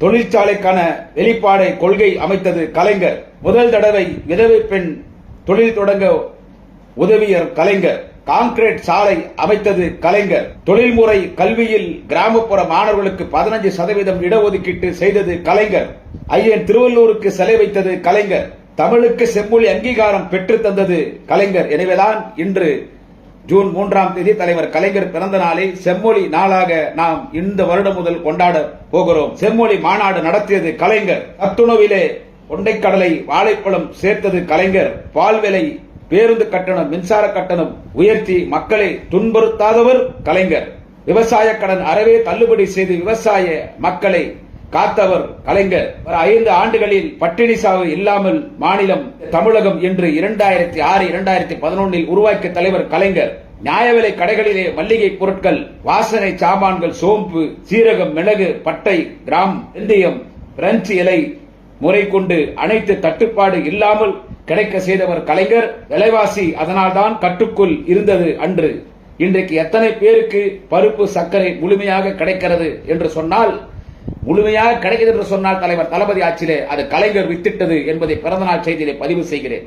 தொழிற்சாலைக்கான வெளிப்பாடை கொள்கை அமைத்தது கலைஞர். முதல் தடவை விதவை பெண் தொழில் தொடங்க உதவியர் கலைஞர். கான்கிரீட் சாலை அமைத்தது கலைஞர். தொழில்முறை கல்வியில் கிராமப்புற மாணவர்களுக்கு 15% இடஒதுக்கீட்டு செய்தது கலைஞர். ஐயன் திருவள்ளூருக்கு சிலை வைத்தது கலைஞர். தமிழுக்கு செம்மொழி அங்கீகாரம் பெற்று தந்தது கலைஞர். எனவேதான் இன்று ஜூன் 3ஆம் தேதி தலைவர் கலைஞர் பிறந்த நாளை செம்மொழி நாளாக நாம் இந்த வருடம் முதல் கொண்டாட போகிறோம். செம்மொழி மாநாடு நடத்தியது கலைஞர். சத்துணவிலே கொண்டைக்கடலை வாழைப்பழம் சேர்த்தது கலைஞர். பால் விலை, பேருந்து கட்டணம், மின்சார கட்டணம் உயர்த்தி மக்களை துன்புறுத்தாதவர் கலைஞர். விவசாய கடன் அறவே தள்ளுபடி செய்து விவசாய மக்களை காத்தவர் கலைஞர். 5 ஆண்டுகளில் பட்டினி சாவு இல்லாமல் மாநிலம் தமிழகம் என்று 2006, 2011 உருவாக்கிய தலைவர் கலைஞர். நியாய விலை கடைகளிலே மல்லிகை பொருட்கள், வாசனை சாமான்கள், சோம்பு, சீரகம், மிளகு, பட்டை, கிராம், வெந்தயம், பிரெஞ்சு இலை முறை கொண்டு அனைத்து தட்டுப்பாடு இல்லாமல் கிடைக்க செய்தவர் கலைஞர். விலைவாசி அதனால்தான் கட்டுக்குள் இருந்தது அன்று. இன்றைக்கு எத்தனை பேருக்கு பருப்பு, சர்க்கரை முழுமையாக கிடைக்கிறது என்று சொன்னால், முழுமையாக கிடைக்கிறது என்று சொன்னால் தலைவர் தளபதி ஆட்சியிலே அது கலைஞர் வித்திட்டது என்பதை பிறந்தநாள் செய்தியிலே பதிவு செய்கிறேன்.